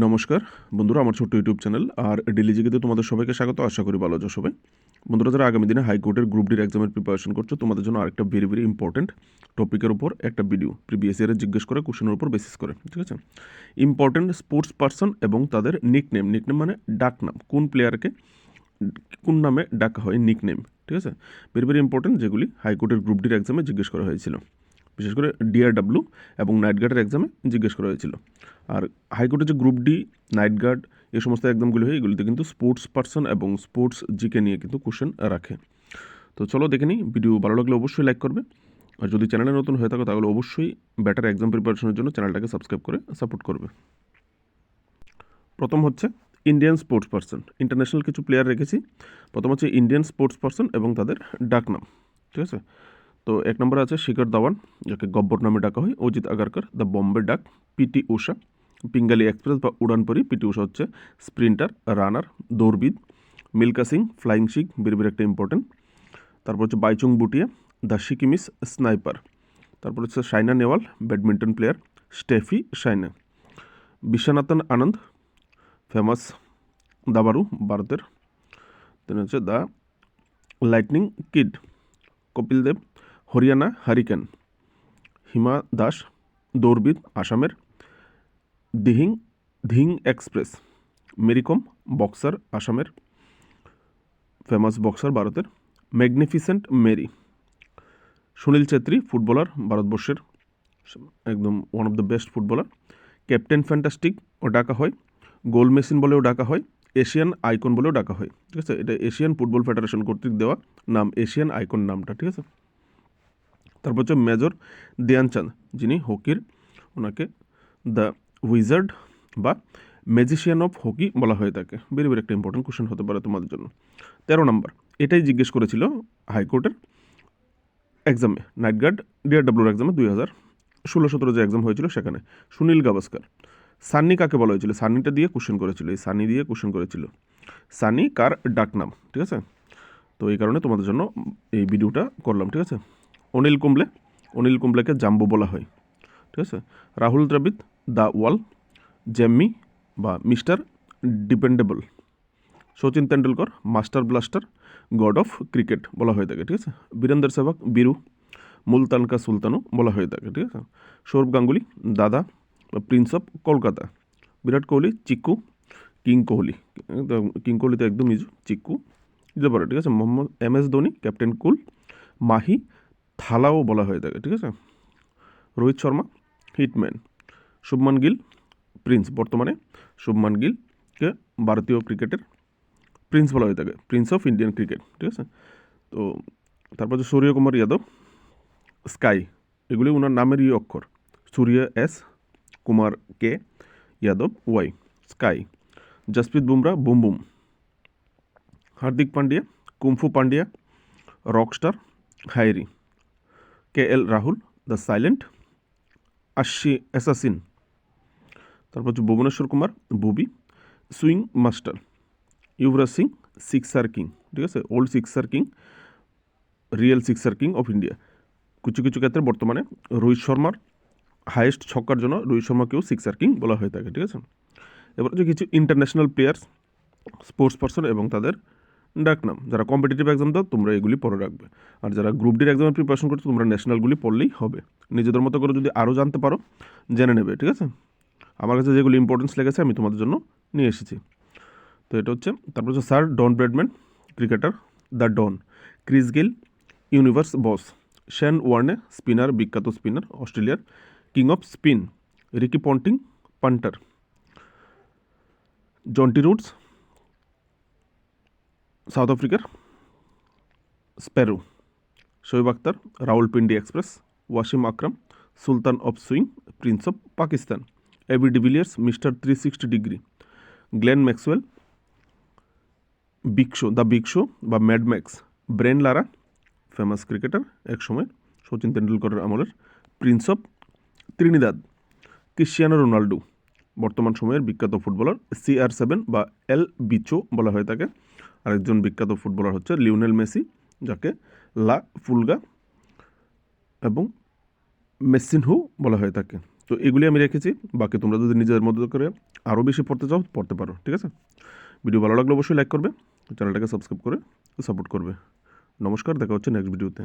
নমস্কার বন্ধুরা, আমার ছোট্ট ইউটিউব চ্যানেল আর ডেলি জিকেতে তোমাদের সবাইকে স্বাগত। আশা করি ভালো আছো সবাই। বন্ধুরা, যারা আগামী দিনে হাইকোর্টের গ্রুপ ডির এক্সামের প্রিপারেশন করছো, তোমাদের জন্য আরেকটা ভেরি ভেরি ইম্পর্টেন্ট টপিকের উপর একটা ভিডিও প্রিভিয়াস ইয়ারে জিজ্ঞেস করে কোশ্চেনের উপর বেসিস করে, ঠিক আছে। ইম্পর্টেন্ট স্পোর্টস পার্সন এবং তাদের নিকনেম মানে ডাকনাম, কোন প্লেয়ারকে কোন নামে ডাকা হয়, নিকনেম, ঠিক আছে। ভেরি ভেরি ইম্পর্টেন্ট, যেগুলি হাইকোর্টের গ্রুপ ডির এক্সামে জিজ্ঞেস করা হয়েছিল, বিশেষ করে ডিআরডব্লিউ এবং নাইট গার্ডের এক্সামে জিজ্ঞেস করা হয়েছিল। আর হাইকোর্টের যে গ্রুপ ডি, নাইট গার্ড, এই সমস্ত এক্সামগুলি হয়, এগুলিতে কিন্তু স্পোর্টস পার্সন এবং স্পোর্টস জিকে নিয়ে কিন্তু কোশ্চেন রাখে। তো চলো দেখে নিই। ভিডিও ভালো লাগলে অবশ্যই লাইক করবে, আর যদি চ্যানেলে নতুন হয়ে থাকো তাহলে অবশ্যই বেটার এক্সাম প্রিপারেশনের জন্য চ্যানেলটাকে সাবস্ক্রাইব করে সাপোর্ট করবে। প্রথম হচ্ছে ইন্ডিয়ান স্পোর্টস পার্সন। ইন্টারন্যাশনাল কিছু প্লেয়ার রেখেছি। প্রথম হচ্ছে ইন্ডিয়ান স্পোর্টস পার্সন এবং তাদের ডাকনাম, ঠিক আছে। তো এক নম্বরে আছে শিখর ধাওয়ান, যাকে গব্বর নামে ডাকা হয়। অজিত আগারকর, দ্য বম্বে ডাক। পিটি উষা, পিঙ্গালি এক্সপ্রেস বা উড়ানপরি। পিটি উষা হচ্ছে স্প্রিন্টার, রানার, দৌড়বিদ। মিল্কা সিং, ফ্লাইং শিখ, বেরিবের একটা ইম্পর্টেন্ট। তারপর হচ্ছে বাইচুং বুটিয়া, দ্য সিকিমিস স্নাইপার। তারপর হচ্ছে Saina Nehwal, badminton player. Steffi Saina. Viswanathan Anand, famous দাবারু, ভারতের। দেন হচ্ছে the lightning kid, Kapil Dev. Haryana hurricane, Hima Das, দৌড়বিদ, আসামের। ধিং এক্সপ্রেস, মেরিকম, বক্সার, আসামের। ফেমাস বক্সার, ভারতের। ম্যাগনিফিসেন্ট মেরি, সুনীল ছেত্রী, ফুটবলার, ভারতবর্ষের একদম one of the best footballer. Captain fantastic ও ডাকা হয়। গোল মেশিন বলেও ডাকা হয়। এশিয়ান আইকন বলেও ডাকা হয়, ঠিক আছে। এটা এশিয়ান ফুটবল ফেডারেশন কর্তৃক দেওয়া নাম, এশিয়ান আইকন নামটা, ঠিক আছে। তারপর হচ্ছে মেজর ধ্যানচাঁদ, যিনি হকির, ওনাকে দ্য উইজার্ড বা ম্যাজিশিয়ান অফ হকি বলা হয়ে থাকে। ভেরি ভেরি একটা ইম্পর্টেন্ট কোশ্চেন হতে পারে তোমাদের জন্য। 13 নম্বর, এটাই জিজ্ঞেস করেছিল হাইকোর্টের এক্সামে, নাইট গার্ড ডিআরডব্লিউর এক্সামে 2016-17 যে এক্সাম হয়েছিল সেখানে। সুনীল গাভাস্কার। সান্নি কাকে বলা হয়েছিল? সান্নিটা দিয়ে কোশ্চেন করেছিল, এই সান্নি দিয়ে কোশ্চেন করেছিল। সান্নি কার ডাকনাম, ঠিক আছে। তো এই কারণে তোমাদের জন্য এই ভিডিওটা করলাম, ঠিক আছে। অনিল কুম্বলেকে জাম্বো বলা হয়, ঠিক আছে। রাহুল দ্রাবিড়, দ্য ওয়াল। জেম্মি বা mister dependable. Sachin Tendulkar, master blaster, god of cricket বলা হয়ে থাকে, ঠিক আছে। বীরেন্দর সেহবাগ, বীরু। মুলতান কা সুলতানও বলা হয়ে থাকে, ঠিক আছে। সৌরভ গাঙ্গুলি, দাদা বা prince of Kolkata. Virat Kohli, Chikku. King Kohli তো একদম ইজু, চিক্কু দিতে পারে, ঠিক আছে। Mohammad MS Dhoni, captain cool. Mahi, থালাও বলা হয়ে থাকে, ঠিক আছে। রোহিত শর্মা, হিটম্যান। শুভমান গিল, প্রিন্স। বর্তমানে শুভমান গিলকে ভারতীয় ক্রিকেটের প্রিন্স বলা হয়ে থাকে, প্রিন্স অফ ইন্ডিয়ান ক্রিকেট, ঠিক আছে। তো তারপর হচ্ছে সূর্যকুমার যাদব, স্কাই। এগুলি ওনার নামেরই অক্ষর। Surya S, Kumar K, Yadav Y, Sky. Jasprit Bumrah, boom boom. Hardik Pandya, kung fu Pandya, rockstar, হাইরি। KL Rahul, the silent assassin. তারপর হচ্ছে Bhuvneshwar Kumar, Bhuvi, swing master. Yuvraj Singh, sixer king, ঠিক আছে। Old sixer king, real sixer king of India. কিছু কিছু ক্ষেত্রে বর্তমানে রোহিত শর্মার হাইয়েস্ট ছক্কার জন্য রোহিত শর্মাকেও সিক্সার কিং বলা হয়ে থাকে, ঠিক আছে। এবার হচ্ছে কিছু ইন্টারন্যাশনাল প্লেয়ার্স, স্পোর্টস পার্সন এবং তাদের ডাকনাম। যারা কম্পিটিটিভ এক্সাম দাও তোমরা এগুলি পড়ে রাখবে, আর যারা গ্রুপ ডির এক্সামের প্রিপারেশন করছো তোমরা ন্যাশনালগুলি পড়লেই হবে। নিজেদের মতো করে যদি আরও জানতে পারো জেনে নেবে, ঠিক আছে। আমার কাছে যেগুলো ইম্পর্টেন্স লেগেছে আমি তোমাদের জন্য নিয়ে এসেছি। তো এটা হচ্ছে, তারপর হচ্ছে sir Don Bradman, cricketer, the Don. Chris Gayle, universe boss. Shane ওয়ার্নে, spinner, বিখ্যাত স্পিনার, অস্ট্রেলিয়ার king off spin. Ricky Ponting, পান্টার। Jonty রুডস, south আফ্রিকার Sparrow. Shoaib Akter, Rawalpindi express. Wasim Akram, Sultan of swing, Prince of Pakistan. AB de Villiers, mister 360 degree. Glenn Maxwell, the big show বা mad max. Brain লারা, famous cricketer এক সময় সচিন তেন্ডুলকরের আমলের। Prince of Trinidad. Cristiano Ronaldo, বর্তমান সময়ের বিখ্যাত footballer. CR7 বা এল বিচো বলা হয়ে থাকে। আরেকজন বিখ্যাত ফুটবলার হচ্ছে লিওনেল মেসি, যাকে লা ফুলগা এবং মেসিনহু বলা হয়ে থাকে। তো এগুলি আমি রেখেছি, বাকি তোমরা যদি নিজেদের মতো করে আরও বেশি পড়তে চাও পড়তে পারো, ঠিক আছে। ভিডিও ভালো লাগলে অবশ্যই লাইক করবে, চ্যানেলটাকে সাবস্ক্রাইব করে সাপোর্ট করবে। নমস্কার, দেখা হচ্ছে নেক্সট ভিডিওতে।